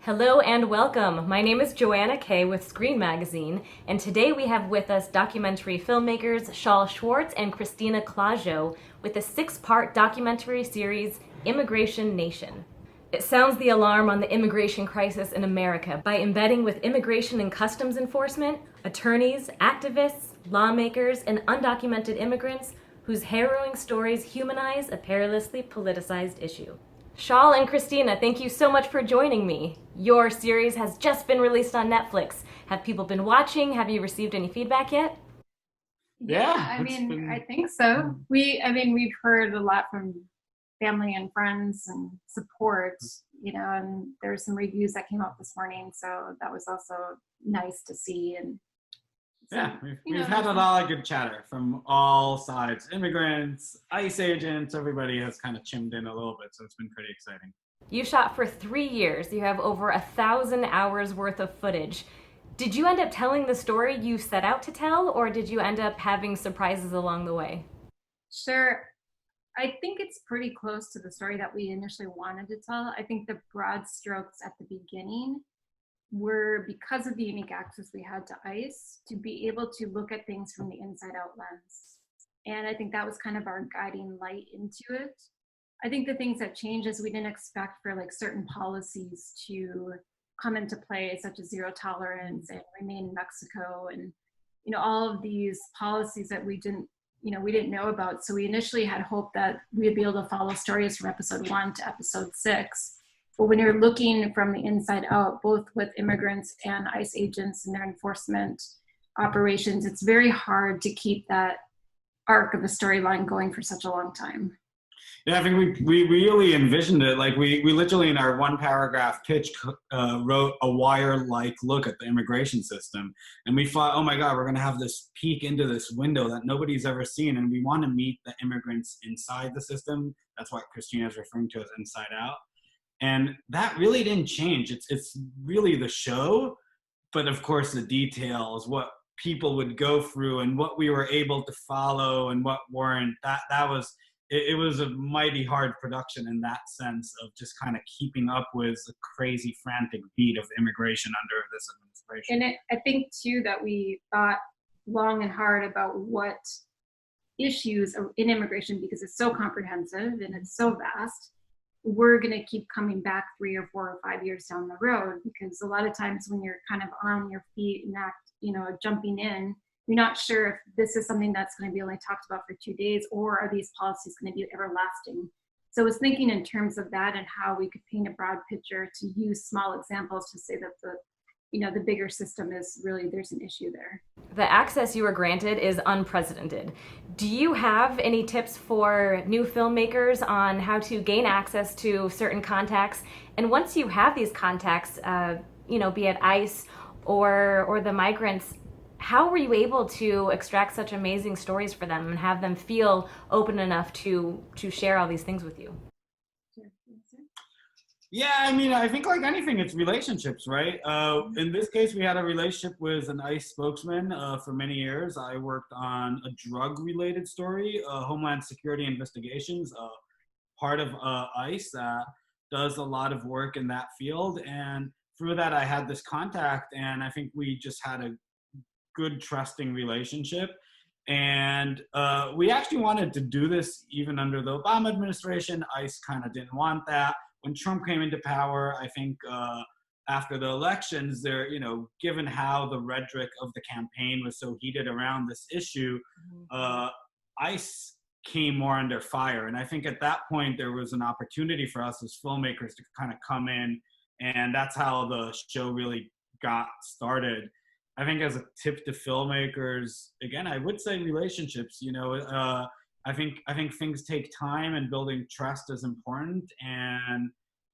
Hello and welcome. My name is Joanna Kay with Screen Magazine, and today we have with us documentary filmmakers Shaul Schwarz and Christina Clusiau with a 6-part documentary series, Immigration Nation. It sounds the alarm on the immigration crisis in America by embedding with immigration and customs enforcement, attorneys, activists, lawmakers, and undocumented immigrants whose harrowing stories humanize a perilously politicized issue. Shaul and Christina, thank you so much for joining me. Your series has just been released on Netflix. Have people been watching? Have you received any feedback yet? I think so. We've heard a lot from family and friends and support, and there's some reviews that came out this morning, so that was also nice to see. And so, we've had a lot of good chatter from all sides. Immigrants, ICE agents, everybody has kind of chimed in a little bit, so it's been pretty exciting. You shot for 3 years. You have over 1,000 hours worth of footage. Did you end up telling the story you set out to tell, or did you end up having surprises along the way? Sure. I think it's pretty close to the story that we initially wanted to tell. I think the broad strokes at the beginning were because of the unique access we had to ICE to be able to look at things from the inside out lens. And I think that was kind of our guiding light into it. I think the things that changed is we didn't expect for like certain policies to come into play, such as zero tolerance and remain in Mexico, and all of these policies that we didn't know about. So we initially had hoped that we'd be able to follow stories from episode 1 to episode 6. But when you're looking from the inside out, both with immigrants and ICE agents and their enforcement operations, it's very hard to keep that arc of a storyline going for such a long time. Yeah, I think we really envisioned it. Like we literally in our 1-paragraph pitch wrote a wire-like look at the immigration system. And we thought, oh my God, we're gonna have this peek into this window that nobody's ever seen. And we wanna meet the immigrants inside the system. That's what Christina is referring to as inside out. And that really didn't change. It's really the show, but of course the details, what people would go through and what we were able to follow and what weren't, it was a mighty hard production in that sense of just kind of keeping up with the crazy frantic beat of immigration under this administration. And I think too that we thought long and hard about what issues in immigration, because it's so comprehensive and it's so vast, we're going to keep coming back 3 or 4 or 5 years down the road, because a lot of times when you're kind of on your feet and jumping in, you're not sure if this is something that's going to be only talked about for 2 days, or are these policies going to be everlasting. So I was thinking in terms of that and how we could paint a broad picture to use small examples to say that the bigger system is really, there's an issue there. The access you were granted is unprecedented. Do you have any tips for new filmmakers on how to gain access to certain contacts? And once you have these contacts, be it ICE or the migrants, how were you able to extract such amazing stories for them and have them feel open enough to share all these things with you? Yeah, I think like anything, it's relationships, right? In this case, we had a relationship with an ICE spokesman for many years. I worked on a drug-related story, Homeland Security Investigations, part of ICE that does a lot of work in that field. And through that, I had this contact, and I think we just had a good, trusting relationship. And we actually wanted to do this even under the Obama administration. ICE kind of didn't want that. When Trump came into power, I think after the elections, given how the rhetoric of the campaign was so heated around this issue, ICE came more under fire. And I think at that point, there was an opportunity for us as filmmakers to kind of come in, and that's how the show really got started. I think as a tip to filmmakers, again, I would say relationships. I think things take time, and building trust is important. And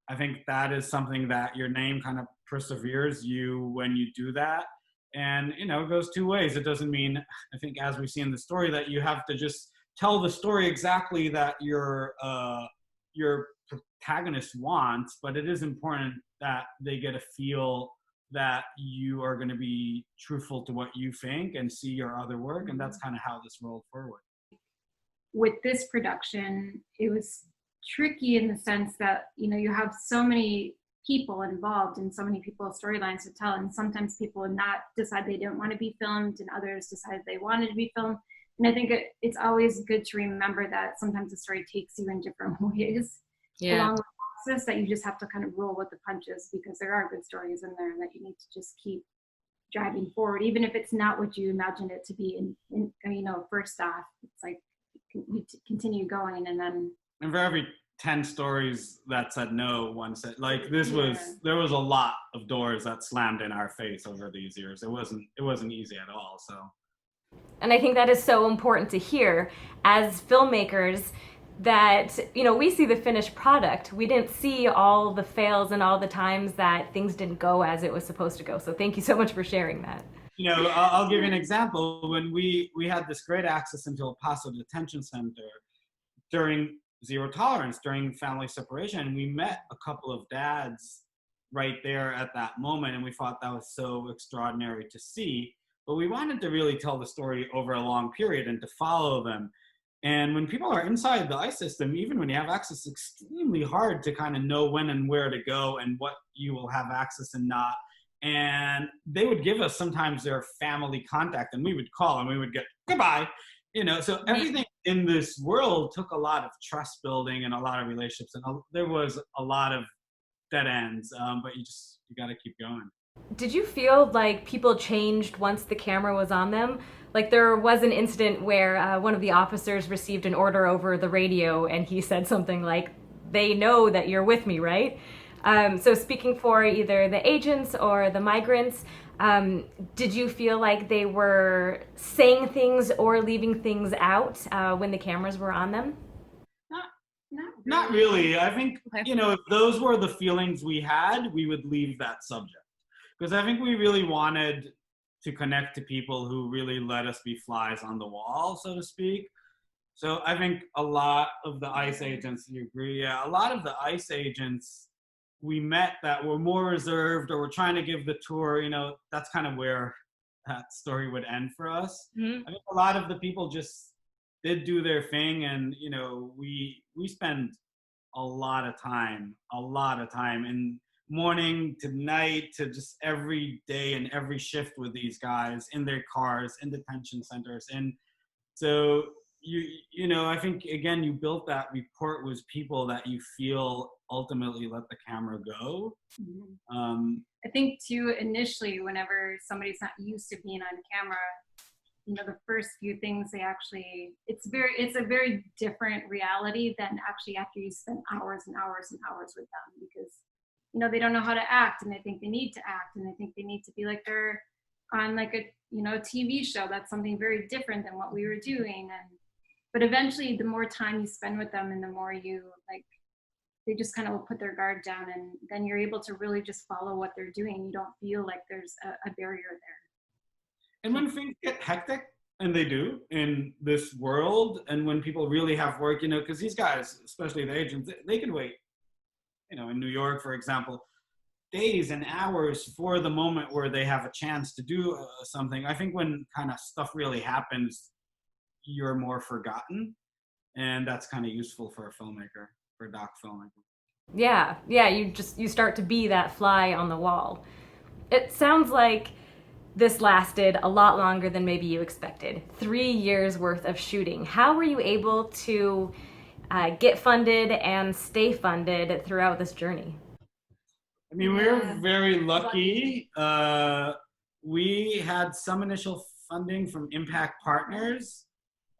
I think that is something that your name kind of perseveres you when you do that. And, it goes 2 ways. It doesn't mean, I think as we see in the story, that you have to just tell the story exactly that your protagonist wants, but it is important that they get a feel that you are going to be truthful to what you think and see your other work. And that's kind of how this rolled forward. With this production, it was tricky in the sense that, you have so many people involved and so many people's storylines to tell. And sometimes people would not decide they didn't want to be filmed, and others decided they wanted to be filmed. And I think it's always good to remember that sometimes the story takes you in different ways along with the process, that you just have to kind of roll with the punches, because there are good stories in there that you need to just keep driving forward, even if it's not what you imagined it to be in first off. It's like you continue going, and then for every 10 stories that said no, one said, like, there was a lot of doors that slammed in our face over these years. It wasn't easy at all. So, and I think that is so important to hear as filmmakers, that we see the finished product. We didn't see all the fails and all the times that things didn't go as it was supposed to go. So thank you so much for sharing that. I'll give you an example. When we had this great access into El Paso Detention Center during zero tolerance, during family separation, we met a couple of dads right there at that moment, and we thought that was so extraordinary to see. But we wanted to really tell the story over a long period and to follow them. And when people are inside the ICE system, even when you have access, it's extremely hard to kind of know when and where to go and what you will have access and not. And they would give us sometimes their family contact, and we would call and we would get goodbye. So everything in this world took a lot of trust building and a lot of relationships, and there was a lot of dead ends, but you got to keep going. Did you feel like people changed once the camera was on them? Like, there was an incident where one of the officers received an order over the radio, and he said something like, "They know that you're with me, right?" So speaking for either the agents or the migrants, did you feel like they were saying things or leaving things out when the cameras were on them? Not really. I think, if those were the feelings we had, we would leave that subject. Because I think we really wanted to connect to people who really let us be flies on the wall, so to speak. So I think a lot of the ICE agents, you agree? Yeah, a lot of the ICE agents we met that were more reserved or were trying to give the tour, that's kind of where that story would end for us. Mm-hmm. I think a lot of the people just did do their thing, and, we spend a lot of time in morning to night to just every day and every shift with these guys in their cars, in detention centers. And so I think, again, you built that rapport with people that you feel ultimately let the camera go. Mm-hmm. I think too, initially, whenever somebody's not used to being on camera, the first few things it's a very different reality than actually after you spend hours and hours and hours with them, because they don't know how to act, and they think they need to act, and they think they need to be like they're on like a TV show. That's something very different than what we were doing. But eventually, the more time you spend with them, and the more they just kind of will put their guard down, and then you're able to really just follow what they're doing. You don't feel like there's a barrier there. And when things get hectic, and they do in this world, and when people really have work, because these guys, especially the agents, they can wait. In New York, for example, days and hours for the moment where they have a chance to do something. I think when kind of stuff really happens, you're more forgotten, and that's kind of useful for a filmmaker, for a doc filmmaker. Yeah, you start to be that fly on the wall. It sounds like this lasted a lot longer than maybe you expected. 3 years worth of shooting. How were you able to get funded and stay funded throughout this journey? I mean, we're very lucky. We had some initial funding from Impact Partners,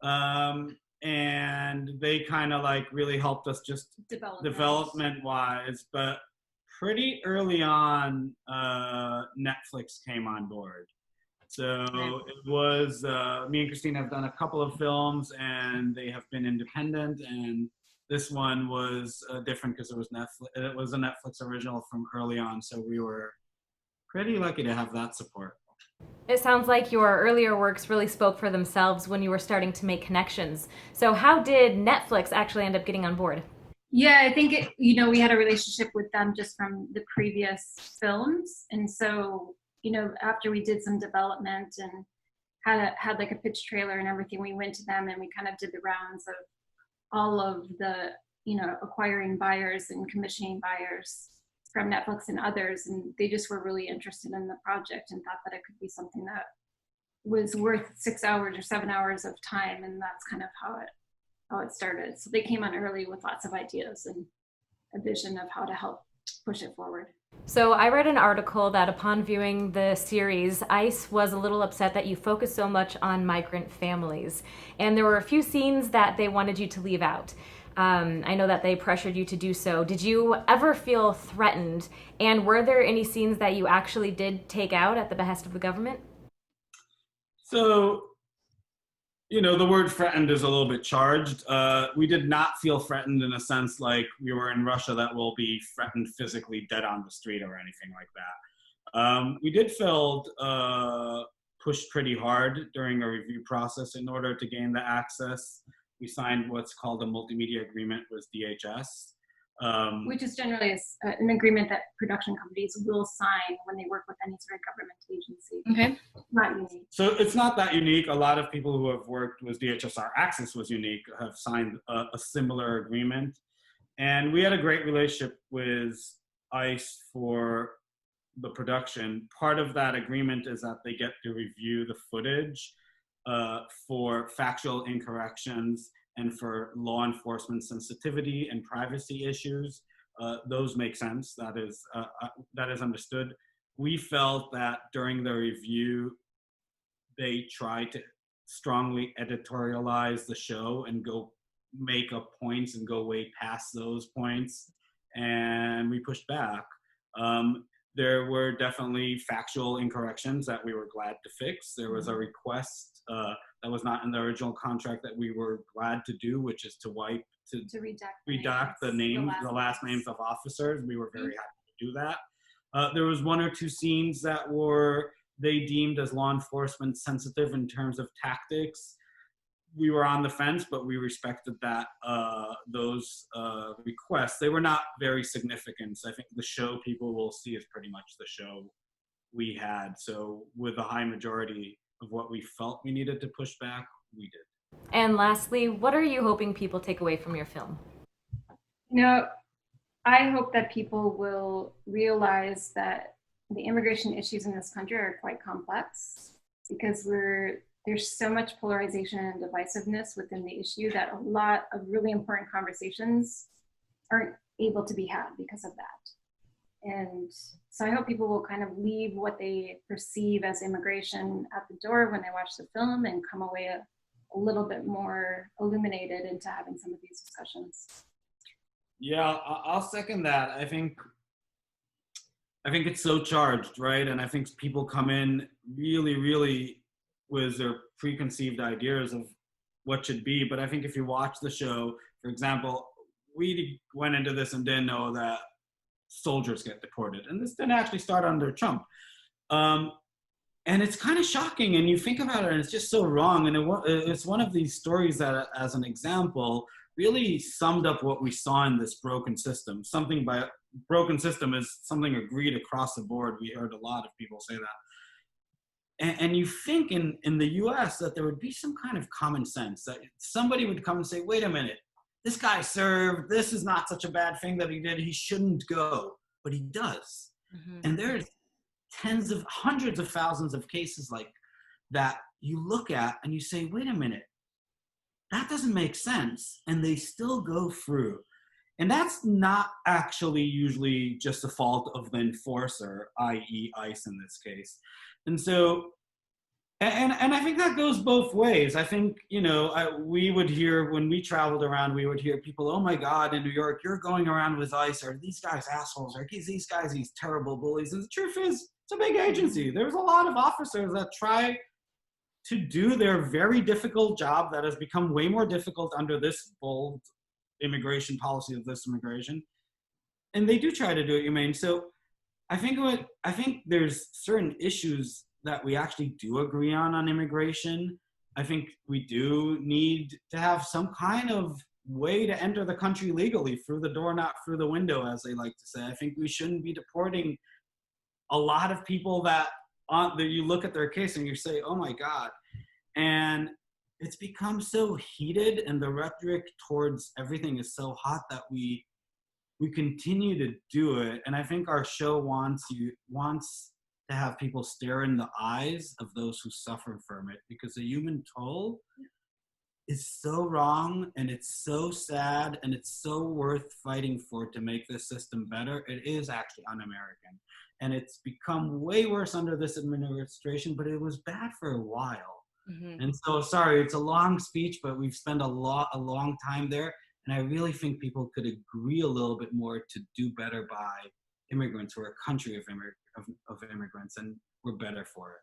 and they kind of really helped us just development-wise. But pretty early on, Netflix came on board. So it was, me and Christina have done a couple of films, and they have been independent, and this one was different because it was a Netflix original from early on, so we were pretty lucky to have that support. It sounds like your earlier works really spoke for themselves when you were starting to make connections. So how did Netflix actually end up getting on board? Yeah, I think we had a relationship with them just from the previous films, and so after we did some development and had like a pitch trailer and everything, we went to them and we kind of did the rounds of all of the acquiring buyers and commissioning buyers from Netflix and others, and they just were really interested in the project and thought that it could be something that was worth 6 hours or 7 hours of time, and that's kind of how it started. So they came on early with lots of ideas and a vision of how to help push it forward. So I read an article that upon viewing the series, ICE was a little upset that you focused so much on migrant families. And there were a few scenes that they wanted you to leave out. I know that they pressured you to do so. Did you ever feel threatened? And were there any scenes that you actually did take out at the behest of the government? So, the word threatened is a little bit charged. We did not feel threatened in a sense like we were in Russia that will be threatened physically dead on the street or anything like that. We did feel pushed pretty hard during a review process in order to gain the access. We signed what's called a multimedia agreement with DHS. Which is generally an agreement that production companies will sign when they work with any sort of government agency. Okay. Not unique. So it's not that unique. A lot of people who have worked with DHS, our access was unique, have signed a similar agreement. And we had a great relationship with ICE for the production. Part of that agreement is that they get to review the footage for factual incorrections and for law enforcement sensitivity and privacy issues. Those make sense. That is understood. We felt that during the review, they tried to strongly editorialize the show and go make up points and go way past those points, and we pushed back. There were definitely factual incorrections that we were glad to fix. There was a request that was not in the original contract that we were glad to do, which is to redact the last names of officers. We were very happy to do that. There was one or two scenes that they deemed as law enforcement sensitive in terms of tactics. We were on the fence, but we respected those requests. They were not very significant. So I think the show people will see is pretty much the show we had. So with a high majority of what we felt we needed to push back, we did. And lastly, what are you hoping people take away from your film? I hope that people will realize that the immigration issues in this country are quite complex, because there's so much polarization and divisiveness within the issue that a lot of really important conversations aren't able to be had because of that. And so I hope people will kind of leave what they perceive as immigration at the door when they watch the film and come away a little bit more illuminated into having some of these discussions. Yeah, I'll second that. I think it's so charged, right? And I think people come in really, really with their preconceived ideas of what should be. But I think if you watch the show, for example, we went into this and didn't know that soldiers get deported. And this didn't actually start under Trump. And it's kind of shocking, and you think about it, and it's just so wrong. And it's one of these stories that, as an example, really summed up what we saw in this broken system. Broken system is something agreed across the board. We heard a lot of people say that. And you think in the US that there would be some kind of common sense, that somebody would come and say, wait a minute, this guy served, this is not such a bad thing that he did, he shouldn't go, but he does. Mm-hmm. And there's hundreds of thousands of cases like that you look at and you say, wait a minute, that doesn't make sense. And they still go through. And that's not actually usually just the fault of the enforcer, i.e. ICE in this case. And so, and I think that goes both ways. I think, we would hear, when we traveled around, we would hear people, oh my God, in New York, you're going around with ICE, are these guys assholes? Are these guys these terrible bullies? And the truth is, it's a big agency. There's a lot of officers that try to do their very difficult job that has become way more difficult under this bold immigration policy of this immigration. And they do try to do it humane. So I think there's certain issues that we actually do agree on immigration. I think we do need to have some kind of way to enter the country legally, through the door, not through the window, as they like to say. I think we shouldn't be deporting a lot of people that you look at their case and you say, oh my God. And it's become so heated, and the rhetoric towards everything is so hot that we we continue to do it. And I think our show wants to have people stare in the eyes of those who suffer from it, because the human toll is so wrong, and it's so sad, and it's so worth fighting for to make this system better. It is actually un-American, and it's become way worse under this administration, but it was bad for a while. And so, sorry, it's a long speech, but we've spent a long time there, and I really think people could agree a little bit more to do better by immigrants. We're a country of immigrants, and we're better for it.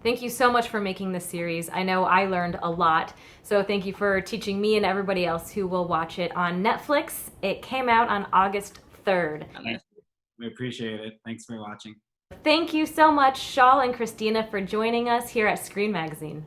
Thank you so much for making this series. I know I learned a lot, so thank you for teaching me and everybody else who will watch it on Netflix. It came out on August 3rd. We appreciate it. Thanks for watching. Thank you so much, Shaul and Christina, for joining us here at Screen Magazine.